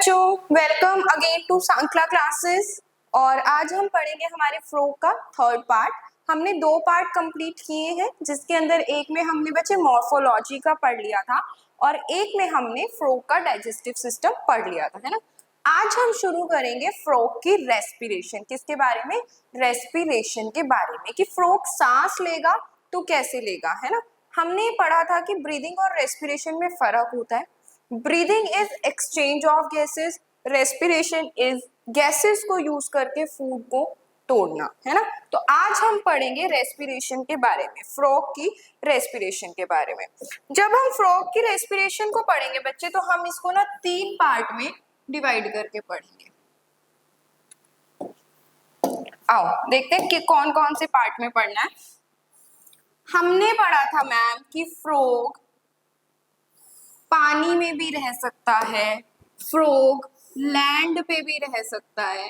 बच्चों, welcome again to Sankla classes. और आज हम पढ़ेंगे हमारे फ्रोग का थर्ड पार्ट। हमने 2 पार्ट कंप्लीट किए हैं, जिसके अंदर एक में हमने बच्चे मॉर्फोलॉजी का पढ़ लिया था और एक में हमने फ्रोग का डाइजेस्टिव सिस्टम पढ़ लिया था, है ना। आज हम शुरू करेंगे फ्रोग की रेस्पिरेशन। किसके बारे में? रेस्पिरेशन के बारे में, कि फ्रोग सांस लेगा तो कैसे लेगा, है ना। हमने पढ़ा था कि ब्रीदिंग और रेस्पिरेशन में फर्क होता है। Breathing is exchange of gases, respiration is gases को यूज करके फूड को तोड़ना, है ना। तो आज हम पढ़ेंगे रेस्पिरेशन के बारे में, फ्रॉग की रेस्पिरेशन के बारे में। जब हम फ्रॉग की रेस्पिरेशन को पढ़ेंगे बच्चे, तो हम इसको ना 3 पार्ट में डिवाइड करके पढ़ेंगे। आओ देखते हैं कि कौन कौन से पार्ट में पढ़ना है। हमने पढ़ा था मैम कि फ्रॉग पानी में भी रह सकता है, फ्रॉग लैंड पे भी रह सकता है,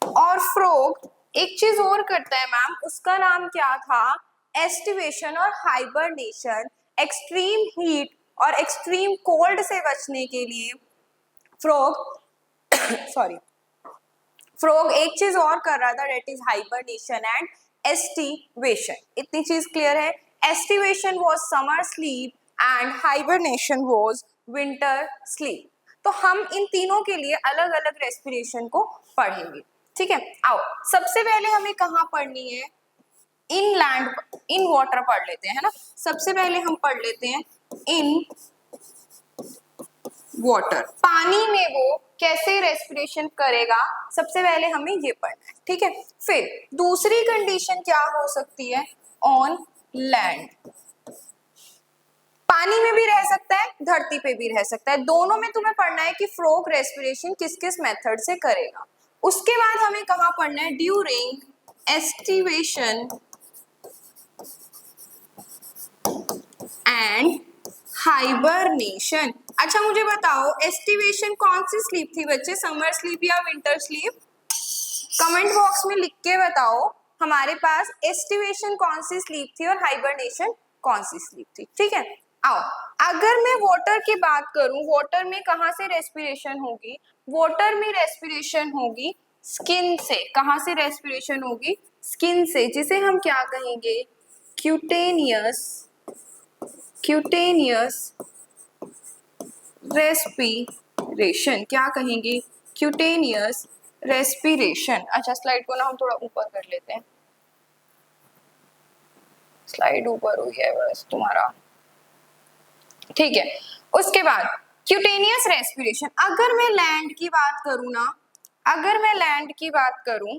और फ्रॉग एक चीज और करता है मैम, उसका नाम क्या था? एस्टिवेशन और हाइबरनेशन। एक्सट्रीम हीट और एक्सट्रीम कोल्ड से बचने के लिए फ्रॉग सॉरी फ्रॉग एक चीज और कर रहा था, that is hibernation and aestivation. इतनी चीज क्लियर है। Aestivation was summer sleep and hibernation was winter sleep. तो हम इन तीनों के लिए अलग अलग रेस्पिरेशन को पढ़ेंगे, ठीक है। आओ सबसे पहले हमें कहाँ पढ़नी है? इन लैंड, इन वाटर पढ़ लेते हैं, है ना। सबसे पहले हम पढ़ लेते हैं इन वाटर, पानी में वो कैसे रेस्पिरेशन करेगा, सबसे पहले हमें ये पढ़ना है, ठीक है। फिर दूसरी कंडीशन क्या हो सकती है? ऑन लैंड, पानी में भी रह सकता है, धरती पे भी रह सकता है, दोनों में तुम्हें पढ़ना है कि फ्रॉग रेस्पिरेशन किस किस मेथड से करेगा। उसके बाद हमें कहाँ पढ़ना है? During aestivation and hibernation. अच्छा मुझे बताओ, एस्टिवेशन कौन सी स्लीप थी बच्चे? समर स्लीप या विंटर स्लीप? कमेंट बॉक्स में लिख के बताओ हमारे पास एस्टिवेशन कौन सी स्लीप थी और हाइबरनेशन कौन सी स्लीप थी, ठीक है। आओ अगर मैं वाटर की बात करूं, वाटर में कहां से रेस्पिरेशन होगी? वाटर में रेस्पिरेशन होगी स्किन से। कहां से रेस्पिरेशन होगी? स्किन से, जिसे हम क्या कहेंगे? Cutaneous respiration. क्या कहेंगे? Cutaneous respiration. अच्छा स्लाइड को ना हम थोड़ा ऊपर कर लेते हैं, स्लाइड ऊपर हो गया है बस तुम्हारा, ठीक है। उसके बाद क्यूटेनियस रेस्पिरेशन। अगर मैं लैंड की बात करूं ना, अगर मैं लैंड की बात करूं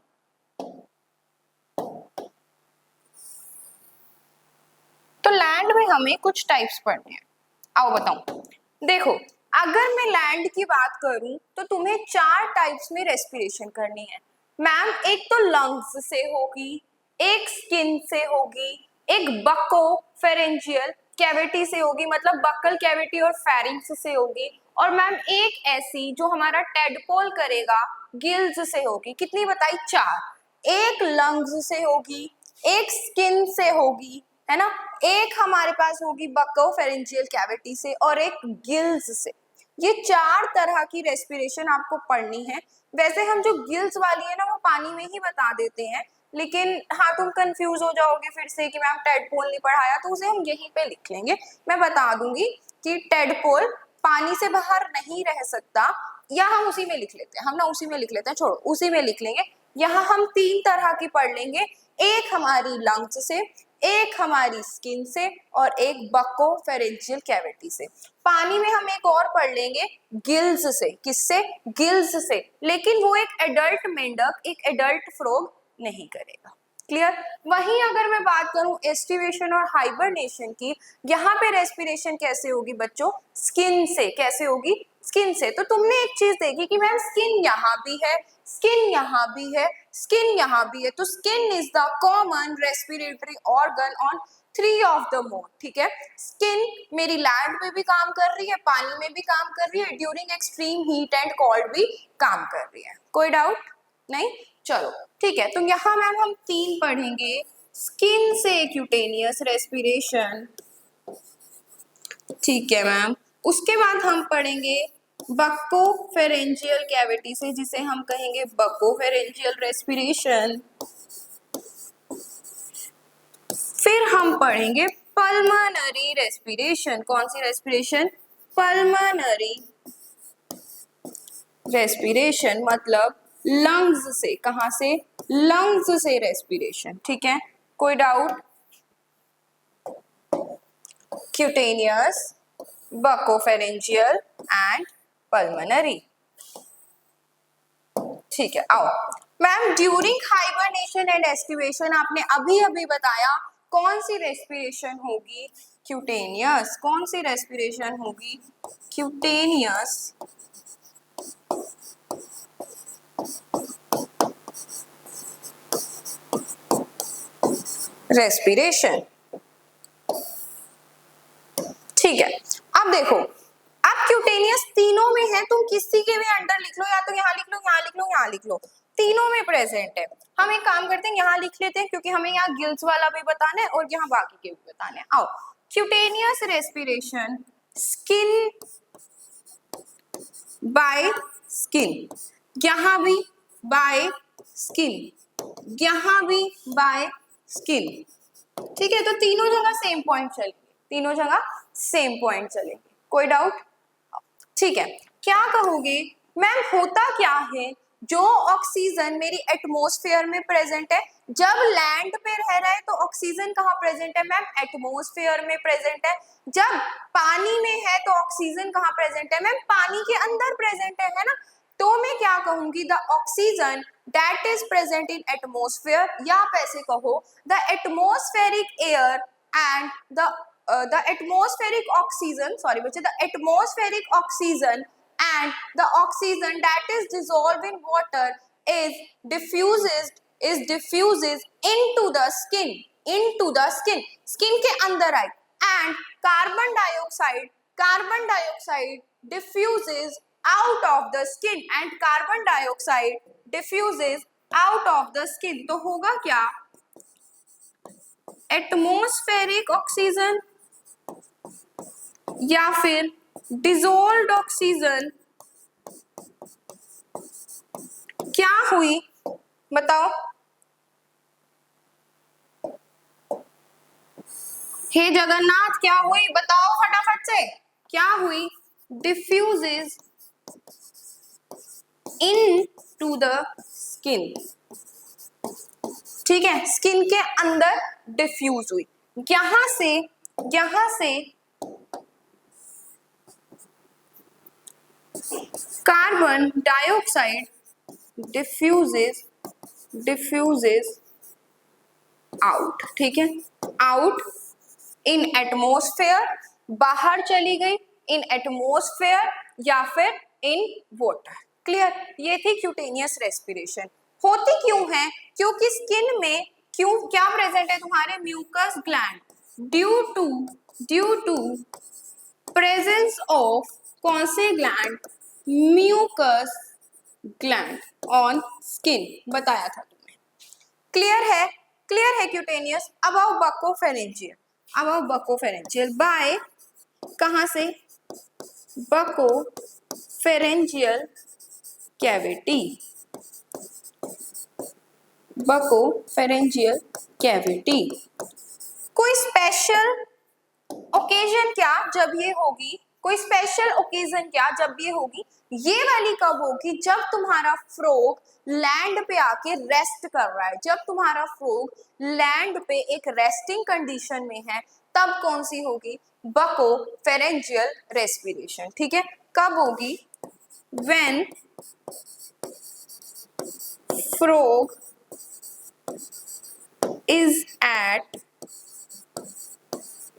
तो लैंड में हमें कुछ टाइप्स पढ़ने हैं। आओ बताऊं, देखो अगर मैं लैंड की बात करूं तो तुम्हें 4 टाइप्स में रेस्पिरेशन करनी है मैम। एक तो लंग्स से होगी, एक स्किन से होगी, एक बको फेरेंजियल कैविटी से होगी, मतलब बक्कल कैविटी और फेरिंक्स से होगी, और मैम एक ऐसी जो हमारा टेडपोल करेगा गिल्स से होगी। कितनी बताई? 4। एक लंग्स से होगी, एक स्किन से होगी, है ना, एक हमारे पास होगी बकोफेरेंजियल कैविटी से, और एक गिल्स से। ये 4 तरह की रेस्पिरेशन आपको पढ़नी है। वैसे हम जो गिल्स वाली है ना वो पानी में ही बता देते हैं, लेकिन हाँ तुम कंफ्यूज हो जाओगे फिर से कि मैम टेडपोल नहीं पढ़ाया, तो उसे हम यहीं पे लिख लेंगे। मैं बता दूंगी कि टेडपोल पानी से बाहर नहीं रह सकता, या हम उसी में लिख लेते हैं, हम ना उसी में लिख लेते हैं, छोड़ो उसी में लिख लेंगे। यहाँ हम 3 तरह की पढ़ लेंगे, एक हमारी लंग्स से, एक हमारी स्किन से, और एक बकोफेरेंजियल कैविटी से। पानी में हम एक और पढ़ लेंगे गिल्स से। किससे? गिल्स से, लेकिन वो एक एडल्ट मेंढक, एक एडल्ट फ्रॉग नहीं करेगा। क्लियर? वहीं अगर मैं बात करूं एस्टिवेशन और हाइबरनेशन की, यहाँ पे रेस्पिरेशन कैसे होगी बच्चों? स्किन से। कैसे होगी? स्किन से। तो तुमने एक चीज देखी कि मैम स्किन यहाँ भी है, स्किन यहाँ भी है, स्किन यहाँ भी है, तो skin is the common respiratory organ on 3 of the mode, ठीक है। स्किन मेरी लैंड पे भी काम कर रही है, पानी में भी काम कर रही है, during extreme heat and cold भी काम कर रही है। कोई डाउट नहीं? चलो ठीक है। तो यहाँ मैम हम 3 पढ़ेंगे, स्किन से क्यूटेनियस रेस्पिरेशन, ठीक है मैम। उसके बाद हम पढ़ेंगे बकोफेरेंजियल कैविटी से, जिसे हम कहेंगे बकोफेरेंजियल रेस्पिरेशन। फिर हम पढ़ेंगे पल्मोनरी रेस्पिरेशन। कौन सी रेस्पिरेशन? पल्मोनरी रेस्पिरेशन, मतलब लंग्स से। कहां से? लंग्स से रेस्पिरेशन। ठीक है, कोई doubt? Cutaneous, buccopharyngeal and pulmonary. ठीक है, आओ ma'am, during hibernation and aestivation आपने अभी अभी बताया, कौन सी रेस्पिरेशन होगी? क्यूटेनियस। कौन सी रेस्पिरेशन होगी? Cutaneous respiration. ठीक है, अब देखो, अब क्यूटेनियस तीनों में है, तुम किसी के भी अंडर लिख लो, या तो यहाँ लिख लो, यहाँ लिख लो, यहाँ लिख लो, तीनों में प्रेजेंट है। हम एक काम करते हैं, यहाँ लिख लेते हैं, क्योंकि हमें यहाँ गिल्स वाला भी बताना है और यहाँ बाकी के भी बताने हैं। आओ, cutaneous respiration, skin by skin, यहाँ भी बाय स्किन, यहाँ भी बाय स्किन। ठीक है, तो तीनों जगह सेम पॉइंट चलेंगे, तीनों जगह सेम पॉइंट चलेंगे। कोई डाउट? ठीक है, क्या कहोगे मैम, होता क्या है जो ऑक्सीजन मेरी एटमॉस्फेयर में प्रेजेंट है, जब लैंड पे रह रहा है तो ऑक्सीजन कहाँ प्रेजेंट है मैम? एटमॉस्फेयर में प्रेजेंट है। जब पानी में है तो ऑक्सीजन कहाँ प्रेजेंट है मैम? पानी के अंदर प्रेजेंट है ना? तो मैं क्या कहूंगी, the oxygen that is present in atmosphere, या आप ऐसे कहो the atmospheric air and the atmospheric oxygen, sorry बच्चे, the atmospheric oxygen and the oxygen that is dissolved in water is diffuses into the skin, skin के अंदर आए, and carbon dioxide diffuses out of the skin, and carbon dioxide diffuses out of the skin। तो होगा क्या? Atmospheric oxygen या फिर dissolved oxygen, क्या हुई बताओ? हे जगन्नाथ, क्या हुई बताओ फटाफट से, क्या हुई? Diffuses into the skin. ठीक है, स्किन के अंदर डिफ्यूज हुई, यहां से कार्बन डाइऑक्साइड डिफ्यूजेस आउट। ठीक है, आउट इन एटमॉस्फेयर, बाहर चली गई इन एटमॉस्फेयर या फिर इन वाटर। क्लियर? ये थी क्यूटेनियस रेस्पिरेशन। होती क्यों है? क्योंकि स्किन में क्यों क्या प्रेजेंट है तुम्हारे? Mucus gland, due to presence of कौन से gland? Mucus gland on skin, बताया था तुमने। क्लियर है? क्लियर है क्यूटेनियस। अब आओ बकोफेरेंजियल, बाय कहां से? Buccopharyngeal cavity, buccopharyngeal cavity. कोई स्पेशल ओकेजन क्या जब ये होगी? कोई स्पेशल ओकेजन क्या जब ये होगी? ये वाली कब होगी? जब तुम्हारा फ्रॉग लैंड पे आके रेस्ट कर रहा है, जब तुम्हारा फ्रॉग लैंड पे एक रेस्टिंग कंडीशन में है, तब कौन सी होगी? Buccopharyngeal respiration. ठीक है, कब होगी? When frog is at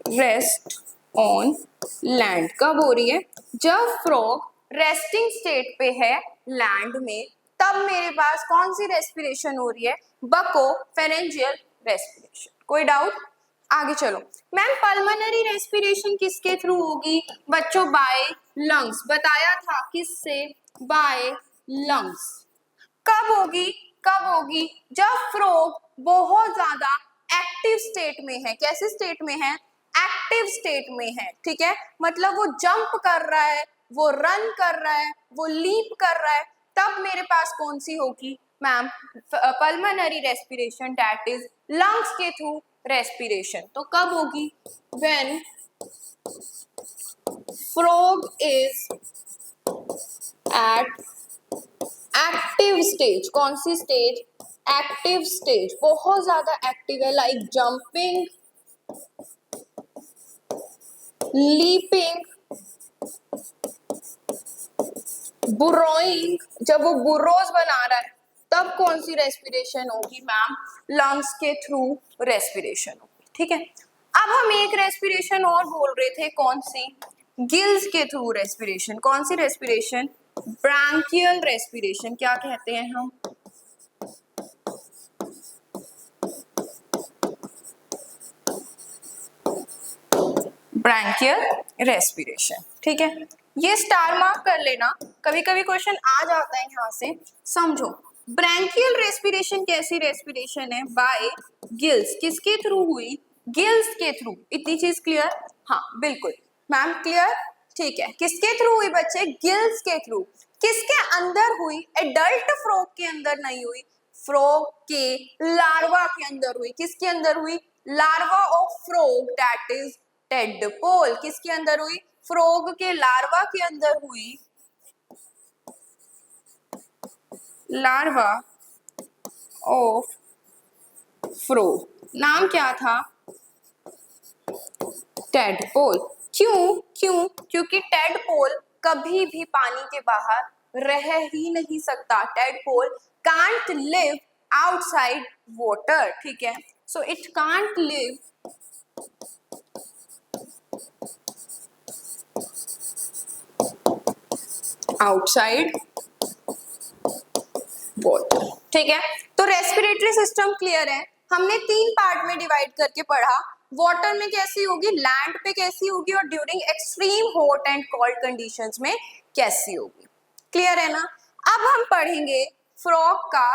rest on land. कब हो रही है? जब फ्रॉग रेस्टिंग स्टेट पे है लैंड में, तब मेरे पास कौन सी रेस्पिरेशन हो रही है? Buccopharyngeal respiration. कोई डाउट? आगे चलो मैम, पल्मोनरी रेस्पिरेशन किसके थ्रू होगी बच्चों? By lungs. बताया था किससे? By lungs. कब होगी? जब फ्रॉग बहुत ज्यादा एक्टिव स्टेट में है। कैसे स्टेट में है? एक्टिव स्टेट में है। ठीक है, मतलब वो जंप कर रहा है, वो रन कर रहा है, वो लीप कर रहा है, तब मेरे पास कौन सी होगी ma'am? Pulmonary respiration, that is lungs के थ्रू रेस्पिरेशन। तो कब होगी? When frog is at active stage. कौन सी स्टेज? एक्टिव स्टेज, बहुत ज्यादा एक्टिव है, लाइक जंपिंग, लीपिंग, बुरोइंग। जब वो बुरोज बना रहा है तब कौन सी रेस्पिरेशन होगी मैम? लंग्स के थ्रू रेस्पिरेशन होगी। ठीक है, अब हम एक रेस्पिरेशन और बोल रहे थे, कौन सी? गिल्स के थ्रू रेस्पिरेशन। कौन सी रेस्पिरेशन? Branchial respiration. क्या कहते हैं हम? Branchial respiration. ठीक है, ये स्टार मार्क कर लेना, कभी कभी क्वेश्चन आ जाता है यहाँ से। समझो, ब्रांकियल रेस्पिरेशन कैसी रेस्पिरेशन है? By gills. किसके थ्रू हुई? गिल्स के थ्रू। इतनी चीज क्लियर? हाँ बिल्कुल मैम, क्लियर। ठीक है, किसके थ्रू हुई बच्चे? गिल्स के थ्रू। किसके अंदर हुई? एडल्ट फ्रॉग के अंदर नहीं हुई, फ्रॉग के लार्वा के अंदर हुई। किसके अंदर हुई? Larva of frog, that is tadpole. किसके अंदर हुई? फ्रॉग के लार्वा के अंदर हुई, लार्वा ऑफ फ्रॉग। नाम क्या था? टेडपोल। क्यों? क्योंकि टेडपोल कभी भी पानी के बाहर रह ही नहीं सकता। Tadpole can't live outside water. ठीक है, so it can't live outside water. ठीक है, तो रेस्पिरेटरी सिस्टम क्लियर है। हमने 3 पार्ट में डिवाइड करके पढ़ा। वाटर में कैसी होगी, लैंड पे कैसी होगी, और during extreme hot and cold conditions में कैसी होगी। क्लियर है ना? अब हम पढ़ेंगे फ्रॉग का।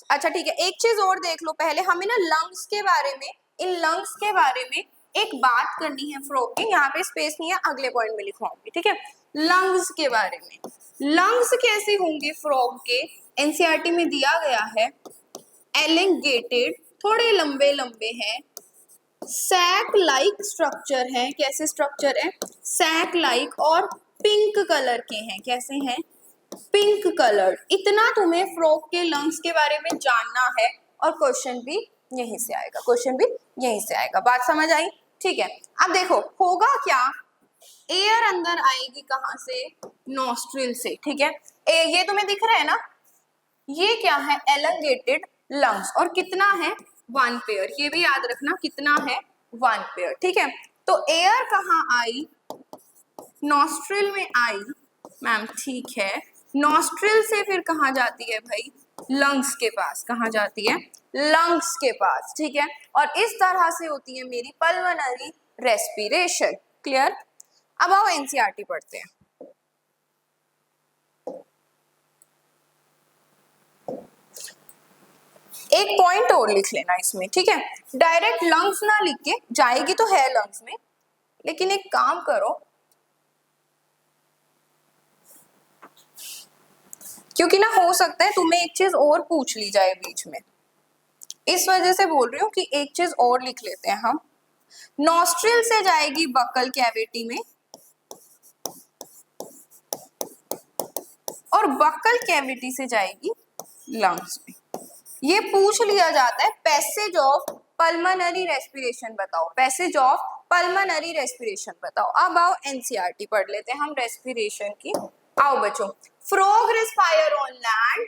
अच्छा ठीक है, एक चीज और देख लो पहले, हमें ना लंग्स के बारे में, इन लंग्स के बारे में एक बात करनी है फ्रॉग की। यहाँ पे स्पेस नहीं है, अगले पॉइंट में लिखवाऊंगी। ठीक है, लंग्स के बारे में। लंग्स कैसे होंगे फ्रॉग के? एनसीईआरटी में दिया गया है, एलिंगेटेड, थोड़े लंबे लंबे हैं, सैक लाइक स्ट्रक्चर है। कैसे स्ट्रक्चर है? सैक लाइक, और पिंक कलर के हैं। कैसे हैं? Pink colour. इतना तुम्हें फ्रॉग के लंग्स के बारे में जानना है, और क्वेश्चन भी यहीं से आएगा, क्वेश्चन भी यहीं से आएगा। बात समझ आई? ठीक है, अब देखो होगा क्या, एयर अंदर आएगी कहां से? नॉस्ट्रिल से। ठीक है, ये तुम्हें दिख रहा है ना, ये क्या है? एलंगेटेड लंग्स। और कितना है? 1 पेयर। ये भी याद रखना, कितना है? 1 पेयर। ठीक है, तो एयर कहाँ आई? नॉस्ट्रिल में आई मैम। ठीक है, नॉस्ट्रिल से फिर कहाँ जाती है भाई? लंग्स के पास। कहाँ जाती है? लंग्स के पास। ठीक है, और इस तरह से होती है मेरी पल्मोनरी रेस्पिरेशन। क्लियर? अब आओ एनसीईआरटी पढ़ते हैं। एक पॉइंट और लिख लेना इसमें। ठीक है, डायरेक्ट लंग्स ना लिख के, जाएगी तो है लंग्स में, लेकिन एक काम करो, क्योंकि ना हो सकता है तुम्हें एक चीज और पूछ ली जाए बीच में, इस वजह से बोल रही हूँ कि एक चीज और लिख लेते हैं हम। नॉस्ट्रिल से जाएगी बकल कैविटी में, और बकल कैविटी से जाएगी लंग्स में। ये पूछ लिया जाता है, पैसेज ऑफ पल्मोनरी रेस्पिरेशन बताओ, पैसेज ऑफ पल्मोनरी रेस्पिरेशन बताओ। अब आओ एनसीईआरटी पढ़ लेते हैं हम रेस्पिरेशन की। आओ बच्चों, frog respire on land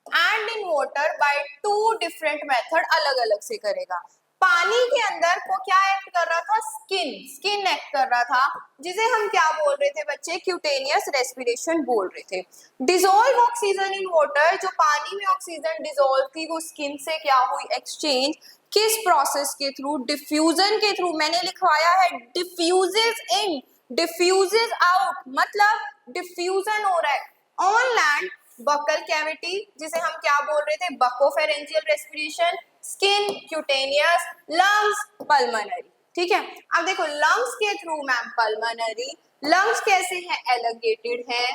and in water bye 2 different method. अलग अलग से करेगा। पानी के अंदर को क्या एक्ट कर रहा था? स्किन एक्ट कर रहा था, जिसे हम क्या बोल रहे थे बच्चे? क्यूटेनियस रेस्पिरेशन बोल रहे थे। डिसॉल्व ऑक्सीजन इन वाटर, जो पानी में ऑक्सीजन डिसॉल्व थी वो स्किन से क्या हुई? एक्सचेंज। किस प्रोसेस के थ्रू? डिफ्यूजन के थ्रू। मैंने लिखवाया है डिफ्यूजेस इन, डिफ्यूजेस आउट, मतलब डिफ्यूजन हो रहा है। ऑन लैंड बकल कैविटी, जिसे हम क्या बोल रहे थे? Buccopharyngeal respiration. Skin cutaneous, lungs pulmonary. ठीक है। अब देखो लंग्स के थ्रू मैम पल्मोनरी, लंग्स कैसे हैं, एलोंगेटेड है,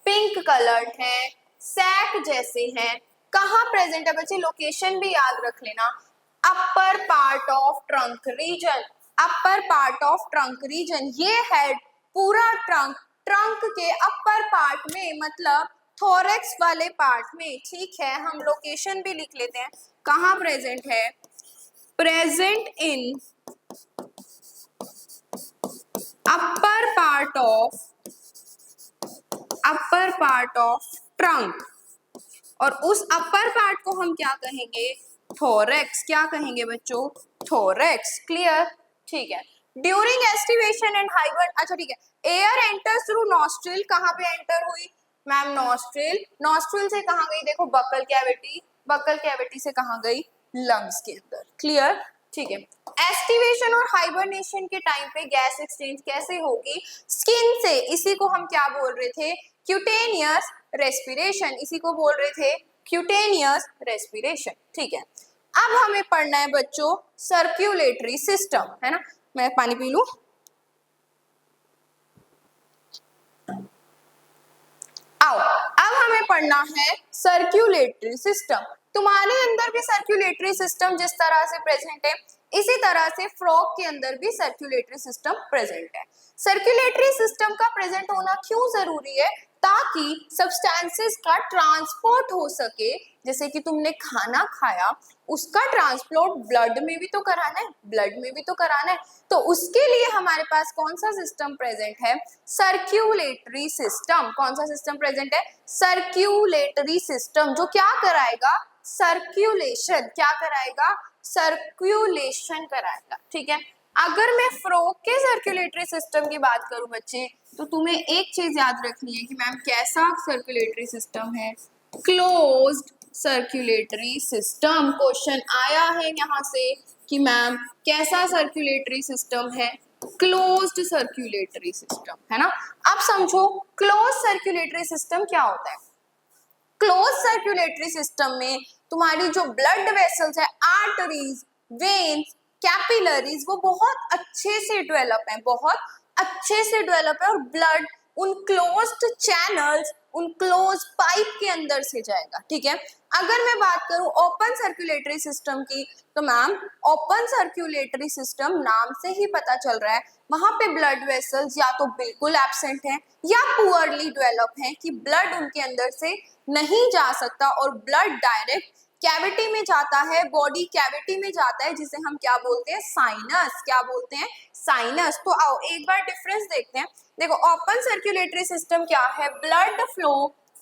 पिंक कलर्ड है, सैक जैसे हैं, कहाँ प्रेजेंट है बच्चे, लोकेशन भी याद रख लेना, upper part of trunk reason, upper part of trunk reason, ये हेड पूरा ट्रंक, ट्रंक के अपर पार्ट में मतलब थोरेक्स वाले पार्ट में, ठीक है। हम लोकेशन भी लिख लेते हैं कहाँ प्रेजेंट है, present in upper part of trunk, और उस अपर पार्ट को हम क्या कहेंगे, थोरेक्स, क्या कहेंगे बच्चों, थोरेक्स, क्लियर, ठीक है। ड्यूरिंग एस्टिवेशन एंड हाइबर, अच्छा ठीक है, एयर एंटर्स थ्रू नॉस्ट्रिल, कहाँ पे एंटर हुई मैम, नॉस्ट्रिल, नॉस्ट्रिल से कहाँ गई, देखो बकल कैविटी, बकल कैविटी से कहाँ गई, लंग्स के अंदर, क्लियर, ठीक है। एस्टिवेशन और हाइबरनेशन के टाइम पे गैस एक्सचेंज कैसे होगी, स्किन से, इसी को हम क्या बोल रहे थे, क्यूटेनियस रेस्पिरेशन, इसी को बोल रहे थे क्यूटेनियस रेस्पिरेशन, ठीक है। अब हमें पढ़ना है बच्चों सर्कुलेटरी सिस्टम, है ना, मैं पानी पी लूं। आओ, अब हमें पढ़ना है सर्कुलेटरी सिस्टम। तुम्हारे अंदर भी सर्कुलेटरी सिस्टम जिस तरह से प्रेजेंट है, इसी तरह से फ्रॉग के अंदर भी सर्कुलेटरी सिस्टम प्रेजेंट है। सर्कुलेटरी सिस्टम का प्रेजेंट होना क्यों जरूरी है, ताकि सब्सटेंसेस का ट्रांसपोर्ट हो सके, जैसे कि तुमने खाना खाया, उसका ट्रांसपोर्ट ब्लड में भी तो कराना है, ब्लड में भी तो कराना है, तो उसके लिए हमारे पास कौन सा सिस्टम प्रेजेंट है, सर्कुलेटरी सिस्टम। कौन सा सिस्टम प्रेजेंट है, सर्कुलेटरी सिस्टम, जो क्या कराएगा, सर्कुलेशन, क्या कराएगा, सर्कुलेशन कराएगा, ठीक है। अगर मैं फ्रॉग के सर्कुलेटरी सिस्टम की बात करूं बच्चे, तो तुम्हें एक चीज याद रखनी है कि मैम कैसा सर्कुलेटरी सिस्टम है, क्लोज्ड सर्कुलेटरी सिस्टम। क्वेश्चन आया है यहाँ से कि मैम कैसा सर्कुलेटरी सिस्टम है, क्लोज्ड सर्कुलेटरी सिस्टम, है ना। अब समझो क्लोज सर्कुलेटरी सिस्टम क्या होता है। क्लोज सर्कुलेटरी सिस्टम में तुम्हारी जो ब्लड वेसल्स है, आर्टरीज, वेन्स, कैपिलरीज, वो बहुत अच्छे से डेवलप है, बहुत अच्छे से डेवलप है, और ब्लड उन क्लोज्ड चैनल्स, उन क्लोज पाइप के अंदर से जाएगा, ठीक है। अगर मैं बात करूं ओपन सर्कुलेटरी सिस्टम की, तो मैम ओपन सर्कुलेटरी सिस्टम नाम से ही पता चल रहा है, वहां पे ब्लड वेसल्स या तो बिल्कुल एब्सेंट है या पुअरली डेवलप है, कि ब्लड उनके अंदर से नहीं जा सकता, और ब्लड डायरेक्ट कैविटी में जाता है, बॉडी कैविटी में जाता है, जिसे हम क्या बोलते हैं, साइनस, क्या बोलते हैं, साइनस। तो आओ एक बार डिफरेंस देखते हैं। देखो ओपन सर्कुलेटरी सिस्टम क्या है, blood flow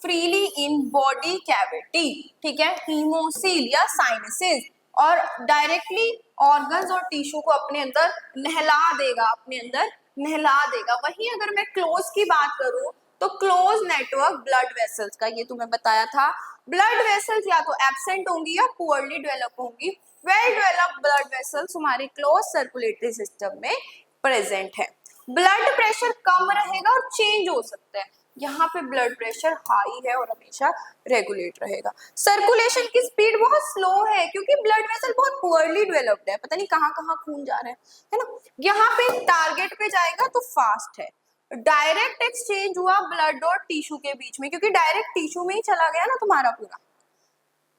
freely in body cavity, ठीक है, हीमोसील या साइनसेस, और डायरेक्टली ऑर्गन्स और टिश्यू को अपने अंदर नहला देगा, अपने अंदर नहला देगा। वहीं अगर मैं क्लोज की बात करूं, तो क्लोज नेटवर्क ब्लड वेसल्स का, ये तुम्हें बताया था, ब्लड वेसल्स या तो एब्सेंट होंगी या पुअरली डेवलप होंगी। वेल डेवलप्ड ब्लड वेसल्स हमारे क्लोज सर्कुलेटरी सिस्टम में प्रेजेंट है। ब्लड प्रेशर कम रहेगा और चेंज हो सकता है, यहाँ पे ब्लड प्रेशर हाई है और हमेशा रेगुलेट रहेगा। सर्कुलेशन की स्पीड बहुत स्लो है, क्योंकि ब्लड वेसल बहुत पुअरली डेवलप्ड है, पता नहीं कहाँ कहाँ खून जा रहा है ना। यहाँ पे टारगेट पे जाएगा तो फास्ट है, डायरेक्ट एक्सचेंज हुआ ब्लड और टिश्यू के बीच में, क्योंकि डायरेक्ट टिश्यू में ही चला गया ना तुम्हारा पूरा,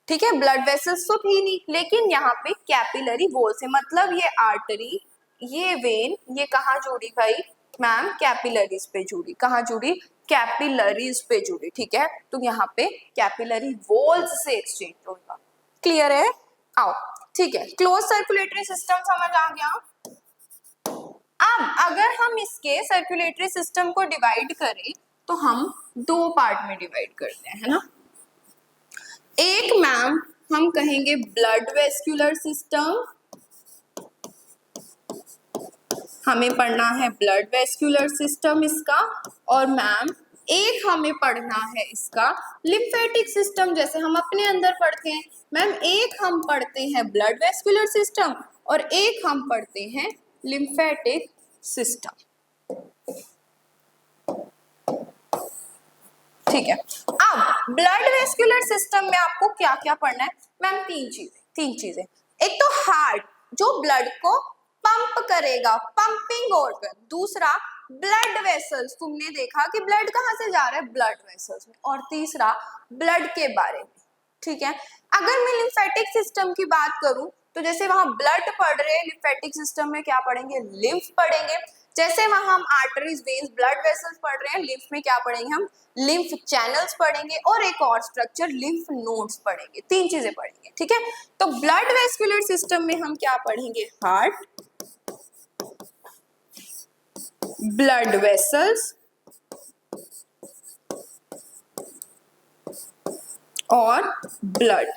ठीक है। ब्लड वेसल्स तो थी नहीं, लेकिन यहाँ पे कैपिलरी वॉल से, मतलब ये आर्टरी, ये वेन, ये कहाँ जुड़ी भाई मैम, कैपिलरीज पे जुड़ी, कहाँ जुड़ी, कैपिलरीज पे जुड़ी, ठीक है। तो यहाँ पे कैपिलरी वॉल्स से एक्सचेंज होगा, क्लियर है। आओ ठीक है, क्लोज सर्कुलेटरी सिस्टम समझ आ गया। अब अगर हम इसके सर्कुलेटरी सिस्टम को डिवाइड करें, तो हम दो पार्ट में डिवाइड करते हैं, है ना। एक मैम हम कहेंगे ब्लड वेस्कुलर सिस्टम, हमें पढ़ना है ब्लड वेस्कुलर सिस्टम इसका, और मैम एक हमें पढ़ना है इसका लिम्फेटिक सिस्टम, जैसे हम अपने अंदर पढ़ते हैं। मैम एक हम पढ़ते हैं ब्लड वेस्कुलर सिस्टम और एक हम पढ़ते हैं लिम्फेटिक सिस्टम, ठीक है। अब ब्लड वेस्कुलर सिस्टम में आपको क्या क्या पढ़ना है मैम, तीन चीजें। एक तो हार्ट, जो ब्लड को पंप करेगा, पंपिंग ऑर्गन। दूसरा ब्लड वेसल्स, तुमने देखा कि ब्लड कहाँ से जा रहा है, ब्लड वेसल्स में। और तीसरा ब्लड के बारे में, ठीक है। अगर मैं लिम्फेटिक सिस्टम की बात करूं तो जैसे वहां ब्लड पढ़ रहे हैं, लिम्फेटिक सिस्टम में क्या पढ़ेंगे, लिम्फ पढ़ेंगे। जैसे वहां हम आर्टरीज, वेन्स, ब्लड वेसल्स पढ़ रहे हैं, लिम्फ में क्या पढ़ेंगे हम, लिम्फ चैनल्स पढ़ेंगे, और एक और स्ट्रक्चर लिम्फ नोड्स पढ़ेंगे। तीन चीजें पढ़ेंगे, ठीक है। तो ब्लड वेस्कुलर सिस्टम में हम क्या पढ़ेंगे, हार्ट, ब्लड वेसल्स और ब्लड,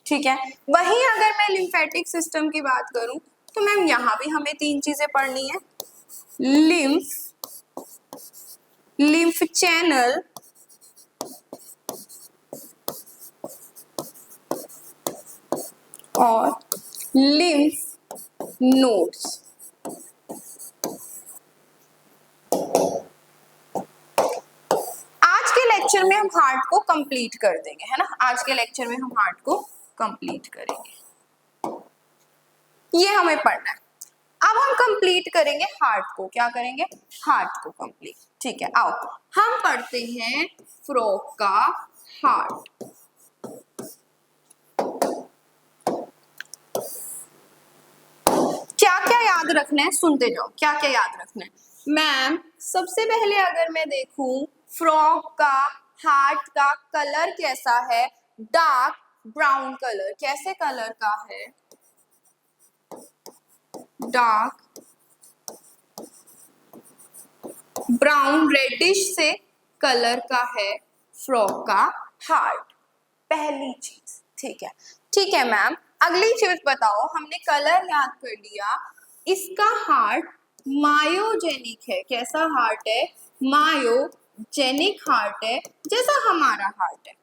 ठीक है। वहीं अगर मैं लिम्फेटिक सिस्टम की बात करूं तो मैम यहां भी हमें तीन चीजें पढ़नी है, लिम्फ चैनल और लिम्फ नोड्स। आज के लेक्चर में हम हार्ट को कंप्लीट कर देंगे, है ना। आज के लेक्चर में हम हार्ट को कंप्लीट करेंगे, ये हमें पढ़ना है। अब हम कंप्लीट करेंगे हार्ट को, क्या करेंगे, हार्ट को कंप्लीट, ठीक है। आओ हम पढ़ते हैं फ्रॉग का हार्ट। क्या क्या याद रखना है, सुनते जाओ, क्या क्या याद रखना है। मैम सबसे पहले अगर मैं देखूं फ्रॉग का हार्ट का कलर कैसा है, डार्क ब्राउन कलर। कैसे कलर का है, डार्क ब्राउन रेडिश से कलर का है फ्रॉग का हार्ट, पहली चीज, ठीक है। ठीक है मैम, अगली चीज बताओ, हमने कलर याद कर लिया, इसका हार्ट मायोजेनिक है। कैसा हार्ट है, मायोजेनिक हार्ट है, जैसा हमारा हार्ट है,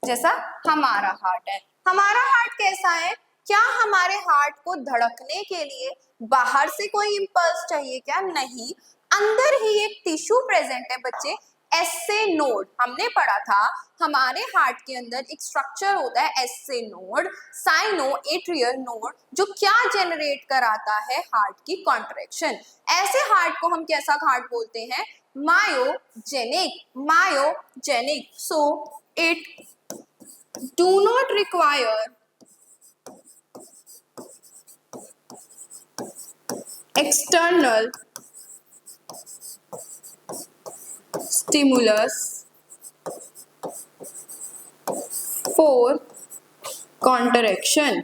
जैसा हमारा हार्ट है। हमारा हार्ट कैसा है, क्या हमारे हार्ट को धड़कने के लिए बाहर से कोई इंपल्स चाहिए क्या, नहीं, अंदर ही एक टिश्यू प्रेजेंट है बच्चे, एसए नोड। हमने पढ़ा था हमारे हार्ट के अंदर एक स्ट्रक्चर होता है SA node, cyano atrial node, जो क्या जनरेट कराता है, हार्ट की कॉन्ट्रैक्शन। ऐसे हार्ट को हम कैसा हार्ट बोलते हैं, myogenic, myogenic. So it do not require external stimulus for contraction,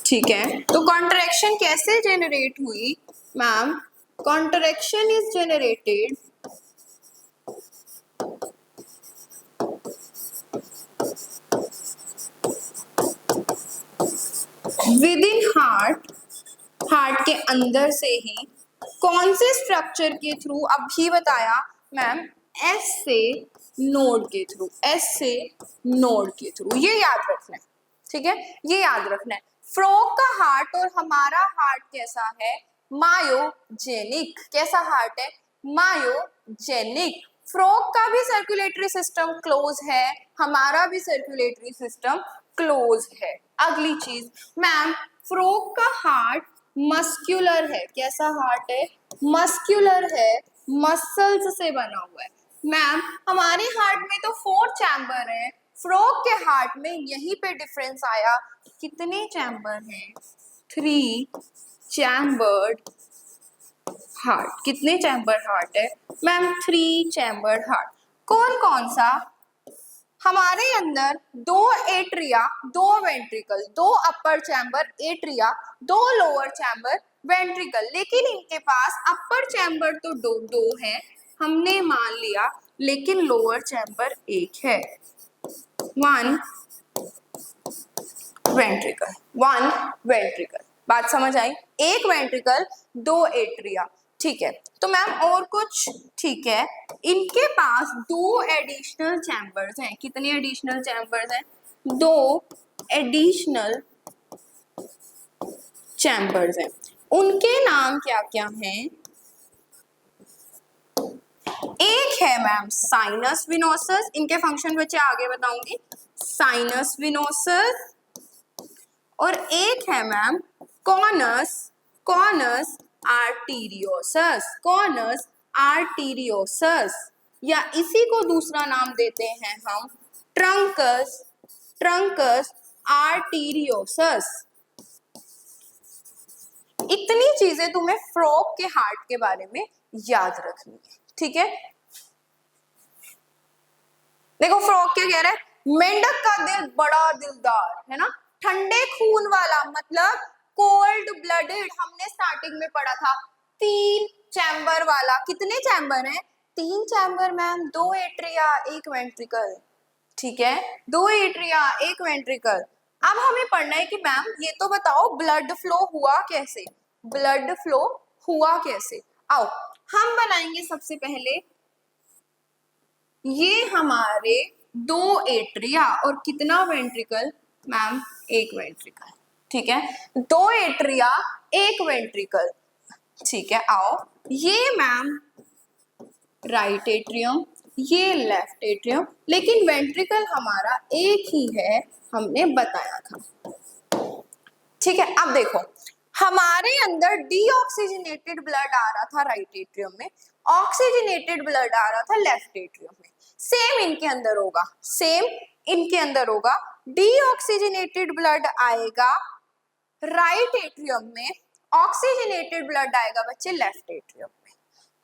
ठीक है। तो कॉन्ट्रैक्शन कैसे जेनरेट हुई ma'am, contraction is generated with in heart, heart के अंदर से ही। कौन से स्ट्रक्चर के थ्रू, अभी बताया मैम, एस से नोड के थ्रू, एस से नोड के थ्रू, ये याद रखना है, ठीक है, ये याद रखना है। फ्रॉग का हार्ट और हमारा हार्ट कैसा है, मायोजेनिक। कैसा हार्ट है, मायोजेनिक। फ्रॉग का भी सर्कुलेटरी सिस्टम क्लोज है, हमारा भी सर्कुलेटरी सिस्टम क्लोज है। अगली चीज मैम, फ्रॉग का हार्ट मस्क्यूलर है। कैसा हार्ट है, मस्क्यूलर है, मसल्स से बना हुआ है। मैम हमारे हार्ट में तो 4 चैम्बर है, फ्रॉग के हार्ट में यहीं पे डिफरेंस आया, कितने चैम्बर हैं, 3 चैम्बर्ड हार्ट। कितने चैम्बर हार्ट है मैम, 3 चैम्बर्ड हार्ट। कौन कौन सा, हमारे अंदर 2 atria, 2 ventricle, 2 upper chamber atria, 2 lower chamber ventricle. लेकिन इनके पास अपर चैम्बर तो दो है, हमने मान लिया, लेकिन लोअर चैम्बर एक है, 1 वेंट्रिकल, 1 वेंट्रिकल। बात समझ आई, एक वेंट्रिकल 2 एट्रिया, ठीक है। तो मैम और कुछ, ठीक है, इनके पास 2 एडिशनल चैम्बर्स हैं। कितने एडिशनल चैम्बर्स हैं, 2 एडिशनल चैम्बर्स हैं। उनके नाम क्या क्या हैं, एक है मैम साइनस विनोसस, इनके फंक्शन बच्चे आगे बताऊंगी, साइनस विनोसस और एक है मैम कॉनस कॉनस आर्टीरियोसस, कॉनस आर्टीरियोसस, या इसी को दूसरा नाम देते हैं हम ट्रंकस, ट्रंकस आर्टीरियोसस। इतनी चीजें तुम्हें फ्रॉग के हार्ट के बारे में याद रखनी है, ठीक है। देखो फ्रॉग क्या कह रहा है, मेंढक का दिल बड़ा दिलदार है ना, ठंडे खून वाला, मतलब कोल्ड ब्लडेड, हमने स्टार्टिंग में पढ़ा था 3 चैम्बर वाला। कितने चैम्बर हैं? 3 चैम्बर मैम, 2 एट्रिया 1 वेंट्रिकल, ठीक है, 2 एट्रिया 1 वेंट्रिकल। अब हमें पढ़ना है कि मैम ये तो बताओ ब्लड फ्लो हुआ कैसे, ब्लड फ्लो हुआ कैसे। आओ हम बनाएंगे सबसे पहले, ये हमारे 2 एट्रिया और कितना वेंट्रिकल मैम, 1 वेंट्रिकल, ठीक है, 2 एट्रिया 1 वेंट्रिकल, ठीक है। आओ ये मैम राइट एट्रियम, ये लेफ्ट एट्रियम, लेकिन वेंट्रिकल हमारा एक ही है, हमने बताया था, ठीक है। अब देखो हमारे अंदर डीऑक्सीजनेटेड ब्लड आ रहा था राइट एट्रियम में, ऑक्सीजनेटेड ब्लड आ रहा था लेफ्ट एट्रियम में। सेम इनके अंदर होगा, सेम इनके अंदर होगा, डीऑक्सीजनेटेड ब्लड आएगा राइट एट्रियम में, ऑक्सीजनेटेड ब्लड आएगा बच्चे लेफ्ट एट्रियम में।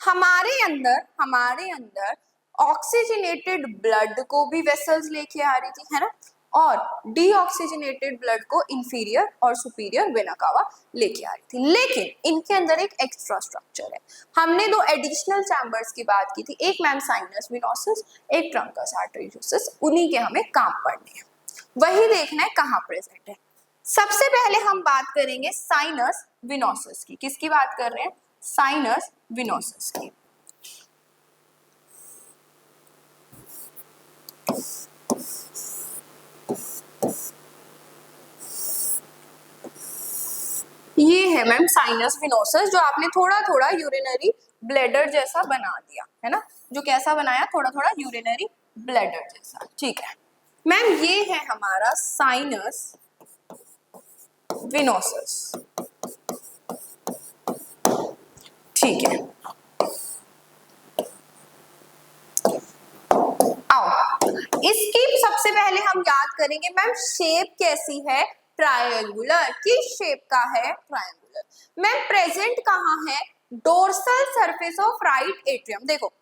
हमारे अंदर ऑक्सीजनेटेड ब्लड को भी वेसल्स लेके आ रही थी, है ना, और डीऑक्सीजनेटेड ब्लड को इंफीरियर और सुपीरियर वेना कावा लेके आ रही थी। लेकिन इनके अंदर एक एक्स्ट्रा स्ट्रक्चर है। हमने 2 एडिशनल चैम्बर्स की बात की थी, एक मैम साइनस विनोसस, एक ट्रंकस आर्टेरियोसस, उन्हीं के हमें काम पढ़ने हैं, वही देखना है कहाँ प्रेजेंट है। सबसे पहले हम बात करेंगे साइनस विनोसस की। किसकी बात कर रहे हैं? साइनस विनोसस की। ये है मैम साइनस विनोसस, जो आपने थोड़ा थोड़ा यूरिनरी ब्लैडर जैसा बना दिया है ना, जो कैसा बनाया, थोड़ा थोड़ा यूरिनरी ब्लैडर जैसा, ठीक है मैम। ये है हमारा साइनस विनोसस, ठीक है। आओ इसकी सबसे पहले हम याद करेंगे मैम शेप कैसी है, ट्रायंगुलर। किस शेप का है? ट्रायंगुलर। मैम प्रेजेंट कहाँ है? Dorsal surface of right atrium. देखो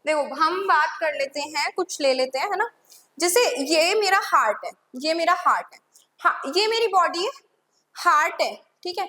देखो हम बात कर लेते हैं, कुछ ले लेते हैं, है ना, जैसे ये मेरा हार्ट है, ये मेरा हार्ट है, हाँ ये मेरी बॉडी है, हार्ट है, ठीक है।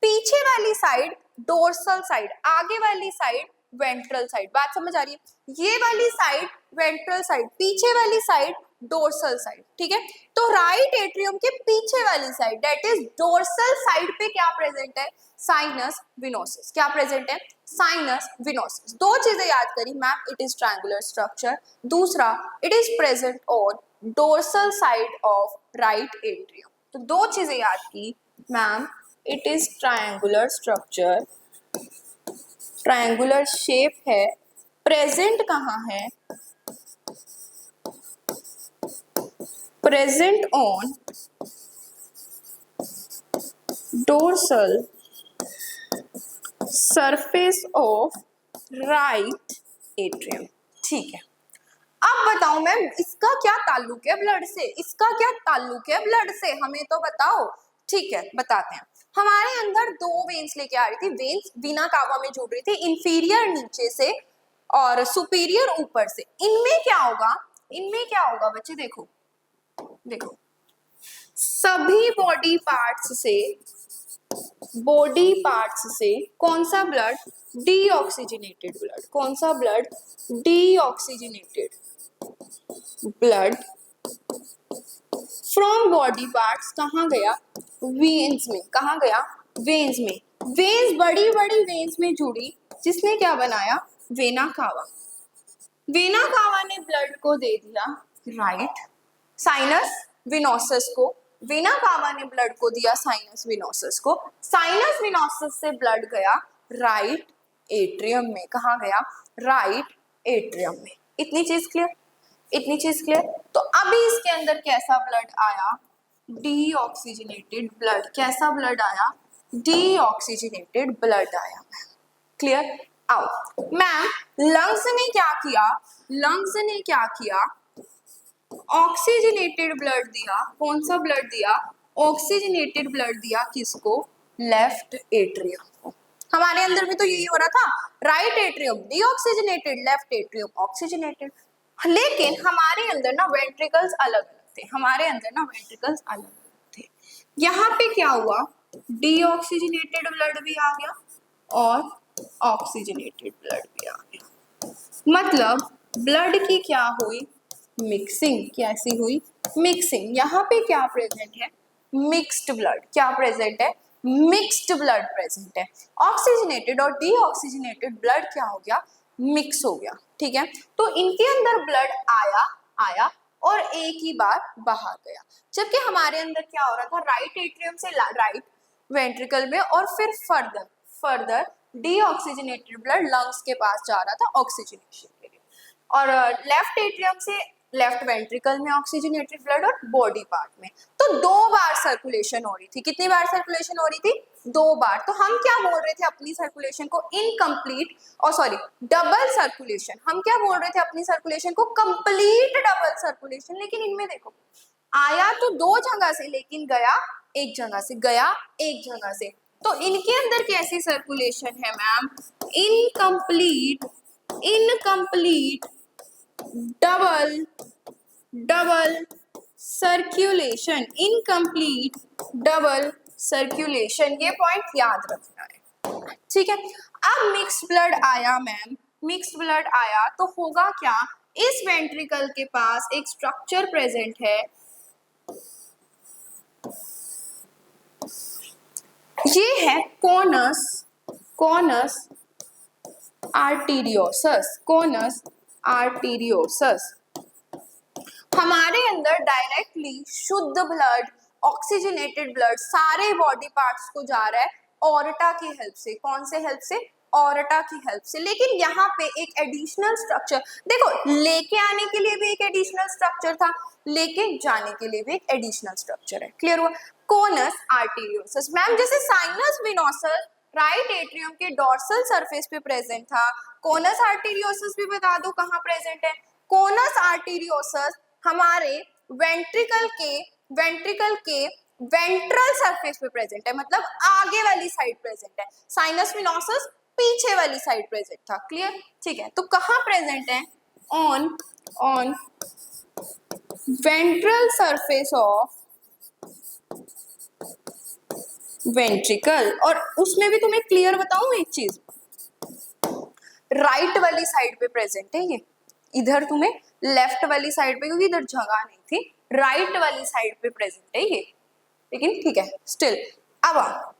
पीछे वाली साइड डोर्सल साइड, आगे वाली साइड वेंट्रल साइड, बात समझ आ रही है? ये वाली साइड वेंट्रल साइड, पीछे वाली साइड डोर्सल साइड, ठीक है। तो राइट एट्रियम के पीछे वाली side, that is dorsal side पे क्या प्रेजेंट है? Sinus venosus. क्या प्रेजेंट है? Sinus venosus. 2 चीजें याद करी ma'am, it is triangular structure, दूसरा it is present on dorsal side of right atrium. तो 2 चीजें याद की ma'am, it is triangular structure, triangular shape है, प्रेजेंट कहाँ है? Present on dorsal surface of right atrium, ठीक है। अब बताओ मैम इसका क्या ताल्लुक है ब्लड से, इसका क्या ताल्लुक है ब्लड से, हमें तो बताओ, ठीक है बताते हैं। हमारे अंदर 2 वेन्स लेके आ रही थी, वेन्स वीना कावा में जुड़ रही थी, इंफीरियर नीचे से और सुपीरियर ऊपर से। इनमें क्या होगा, इनमें क्या होगा बच्चे, देखो देखो सभी बॉडी पार्ट्स से कौन सा ब्लड? Deoxygenated blood. कौन सा blood? Deoxygenated blood from body parts कहाँ गया? वेन्स में। कहाँ गया? वेन्स में। वेन्स बड़ी बड़ी वेन्स में जुड़ी, जिसने क्या बनाया? Vena cava. वेना कावा ने ब्लड को दे दिया राइट साइनस विनोसस को, वेना कावा ने ब्लड को दिया साइनस विनोसस को, साइनस विनोसस से ब्लड गया राइट एट्रियम में। कहाँ गया? राइट एट्रियम में। इतनी चीज क्लियर? इतनी चीज क्लियर? तो अभी इसके अंदर कैसा ब्लड आया? डीऑक्सीजनेटेड ब्लड, कैसा ब्लड आया? डीऑक्सीजनेटेड ब्लड आया। क्लियर? आओ मैम, लंग्स ने क्या किया? लंग्स ने क्या किया? ऑक्सीजनेटेड ब्लड दिया। कौन सा ब्लड दिया? ऑक्सीजनेटेड ब्लड दिया। किसको? लेफ्ट एट्रियम को। हमारे अंदर भी तो यही हो रहा था, right atrium deoxygenated, left atrium oxygenated. लेकिन हमारे अंदर ना वेंट्रिकल्स अलग अलग थे, हमारे अंदर ना वेंट्रिकल्स अलग अलग थे। यहाँ पे क्या हुआ? डीऑक्सीजनेटेड ब्लड भी आ गया और ऑक्सीजनेटेड ब्लड भी आ गया। मतलब ब्लड की क्या हुई? मिक्सिंग। कैसी हुई? मिक्सिंग। यहाँ पे क्या प्रेजेंट है? Mixed blood. क्या प्रेजेंट है? मिक्स्ड ब्लड प्रेजेंट है। ऑक्सीजनेटेड और डीऑक्सीजनेटेड ब्लड क्या हो गया? मिक्स हो गया। ठीक है, तो इनके अंदर ब्लड आया और एक ही बार बाहर गया। जबकि हमारे अंदर क्या हो रहा था? राइट एट्रियम से राइट वेंट्रिकल में और फिर फर्दर डीऑक्सीजनेटेड ब्लड लंग्स के पास जा रहा था ऑक्सीजनेशन के लिए, और लेफ्ट एट्रियम से लेफ्ट वेंट्रिकल में ऑक्सीजनेटेड ब्लड और बॉडी पार्ट में। तो 2 बार सर्कुलेशन हो रही थी। कितनी बार सर्कुलेशन हो रही थी? 2 बार। तो हम क्या बोल रहे थे अपनी सर्कुलेशन को? इनकम्प्लीट, और सॉरी डबल सर्कुलेशन। हम क्या बोल रहे थे अपनी सर्कुलेशन को? Complete double circulation. लेकिन इनमें देखो, आया तो 2 जगह से लेकिन गया एक जगह से, गया एक जगह से। तो इनके अंदर कैसी सर्कुलेशन है ma'am? Incomplete double circulation. Incomplete double circulation, ये पॉइंट याद रखना है। ठीक है, अब मिक्स्ड ब्लड आया मैम, मिक्स्ड ब्लड आया तो होगा क्या? इस वेंट्रिकल के पास एक स्ट्रक्चर प्रेजेंट है, ये है कॉनस आर्टीरियोसस। हमारे अंदर डायरेक्टली शुद्ध ब्लड, ऑक्सीजनेटेड ब्लड सारे बॉडी पार्ट्स को जा रहा है ऑर्टा की हेल्प से। कौन से हेल्प से? ऑर्टा की हेल्प से। लेकिन यहाँ पे एक एडिशनल स्ट्रक्चर, देखो लेके आने के लिए भी एक एडिशनल स्ट्रक्चर था, लेके जाने के लिए भी एक एडिशनल स्ट्रक्चर है। क्लियर हुआ? कॉनस आर्टीरियोसस मैम, जैसे साइनस विनोसस राइट एट्रियम के डॉर्सल सरफेस पे प्रेजेंट था, कॉनस आर्टीरियोसस भी बता दो कहाँ प्रेजेंट है। कॉनस आर्टीरियोसस हमारे वेंट्रिकल के वेंट्रल सरफेस पे प्रेजेंट है, मतलब आगे वाली साइड प्रेजेंट है। साइनस विनोसस पीछे वाली साइड प्रेजेंट था। क्लियर? ठीक है, तो कहाँ प्रेजेंट है? On ventral surface of ventricle. और उसमें भी तुम्हें क्लियर बताऊं एक चीज, राइट वाली साइड पे प्रेजेंट है ये, इधर तुम्हें लेफ्ट वाली साइड पे, क्योंकि इधर जगह नहीं थी, राइट वाली साइड पे प्रेजेंट है ये। लेकिन ठीक है स्टिल। अब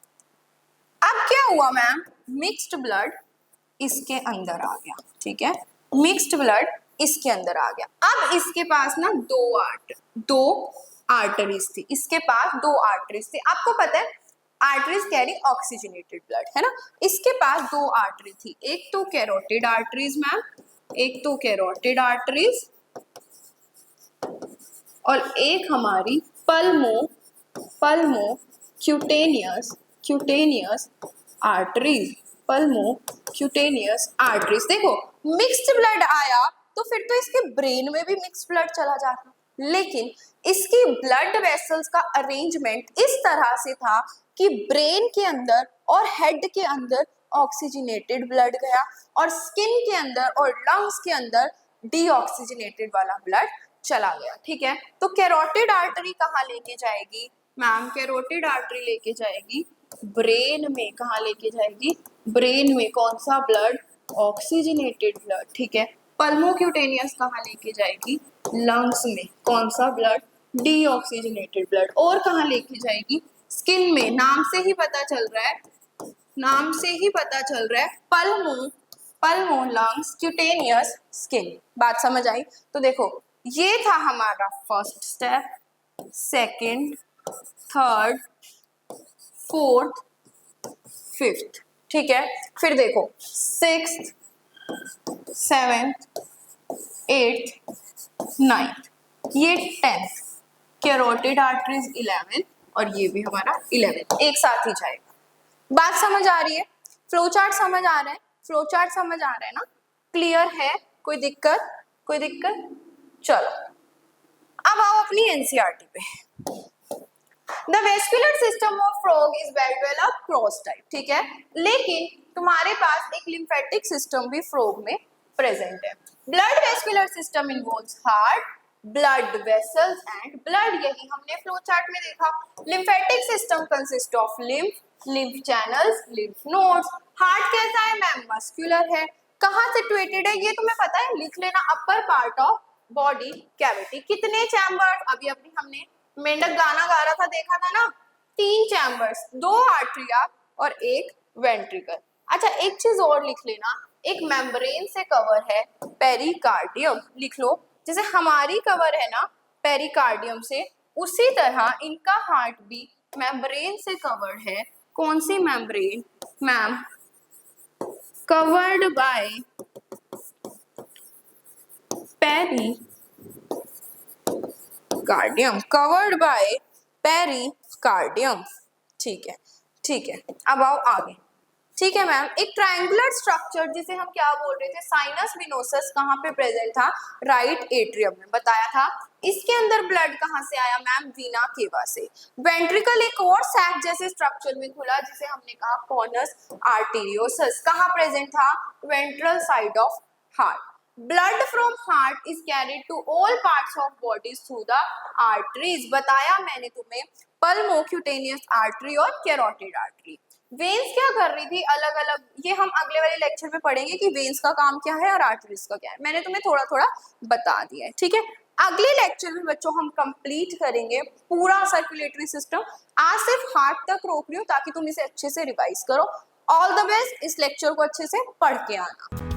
क्या हुआ मैम? मिक्स्ड ब्लड इसके अंदर आ गया। ठीक है, मिक्स्ड ब्लड इसके अंदर आ गया। अब इसके पास ना दो आर्टरीज थी, इसके पास 2 आर्टरीज थी। आपको पता है आर्टरीज कैरी ऑक्सीजनेटेड ब्लड, है ना। इसके पास 2 आर्टरी थी, एक तो कैरोटिड आर्टरीज मैम, एक तो कैरोटिड आर्टरीज और एक हमारी पल्मो क्यूटेनियस आर्टरीज। देखो मिक्स्ड ब्लड आया तो फिर तो इसके ब्रेन में भी मिक्स्ड ब्लड चला जाता, लेकिन इसकी ब्लड वेसल्स का अरेंजमेंट इस तरह से था कि ब्रेन के अंदर और हेड के अंदर ऑक्सीजनेटेड ब्लड गया और स्किन के अंदर और लंग्स के अंदर डीऑक्सीजनेटेड वाला ब्लड चला गया। ठीक है, तो कैरोटिड आर्टरी कहाँ लेके जाएगी मैम? कैरोटिड आर्टरी लेके जाएगी ब्रेन में। कहाँ लेके जाएगी? ब्रेन में। कौन सा ब्लड? Oxygenated blood. ठीक है, पल्मोक्यूटेनियस कहाँ लेके जाएगी? लंग्स में। कौन सा ब्लड? Deoxygenated blood. और कहाँ लेके जाएगी? स्किन में। नाम से ही पता चल रहा है पल्मो लंग्स, क्यूटेनियस स्किन। बात समझ आई? तो देखो ये था हमारा first step, second, third, fourth, fifth. ठीक है, फिर देखो 6th, 7th, 8th, 9th, ये 10th। कैरोटिड आर्टरीज 11 और ये भी हमारा 11 एक साथ ही जाएगा। बात समझ आ रही है? फ्लो चार्ट समझ आ रहा है? फ्लो चार्ट समझ आ रहा है ना? क्लियर है? कोई दिक्कत? कोई दिक्कत? चलो अब आओ अपनी एनसीईआरटी पे। The vascular system of frog is well developed cross type, ठीक है, लेकिन तुम्हारे पास एक लिम्फेटिक सिस्टम भी फ्रॉग में प्रेजेंट है। Blood vascular system involves heart, blood vessels and blood, यही हमने फ्लो चार्ट में देखा। Lymphatic system consist of lymph channels, lymph nodes. Heart कैसा है मैम? मस्कुलर है। कहाँ सिचुएटेड है ये तुम्हें पता है? लिख लेना, upper part of body cavity. कितने चैम्बर? अभी अभी हमने मेंढक गाना गा रहा था, देखा था ना? 3 चैम्बर्स, 2 आर्टरिया और 1 वेंट्रिकल। अच्छा एक चीज और लिख लेना, एक मेम्ब्रेन से कवर है पेरिकार्डियम, लिख लो। जैसे हमारी कवर है ना पेरिकार्डियम से, उसी तरह इनका हार्ट भी मेम्ब्रेन से कवर्ड है। कौन सी membrane ma'am? Covered by pericardium, covered by pericardium. ठीक है ठीक है, अब आओ आगे। ठीक है मैम, एक ट्रायंगुलर स्ट्रक्चर जिसे हम क्या बोल रहे थे, साइनस विनोसस, कहाँ पे प्रेजेंट था? राइट एट्रियम में, बताया था। इसके अंदर ब्लड कहाँ से आया मैम? वीना केवा से। वेंट्रिकल एक और सैक जैसे स्ट्रक्चर में खुला जिसे हमने कहा कॉनस आर्टेरियोसस, कहाँ प्रेजेंट था? Ventral side of heart. Blood from heart is carried to all parts of body through the arteries, बताया मैंने तुम्हें, पल्मोक्यूटेनियस आर्टरी और कैरोटिड आर्टरी। वेन्स क्या कर रही थी अलग अलग, ये हम अगले वाले लेक्चर में पढ़ेंगे कि वेन्स का काम क्या है और आर्टरीज का क्या है, मैंने तुम्हें थोड़ा थोड़ा बता दिया है, ठीक है। अगले लेक्चर में बच्चों हम कंप्लीट करेंगे पूरा सर्कुलेटरी सिस्टम। आज सिर्फ हार्ट तक रोक रही हूँ ताकि तुम इसे अच्छे से रिवाइज करो। ऑल द बेस्ट, इस लेक्चर को अच्छे से पढ़ के आना।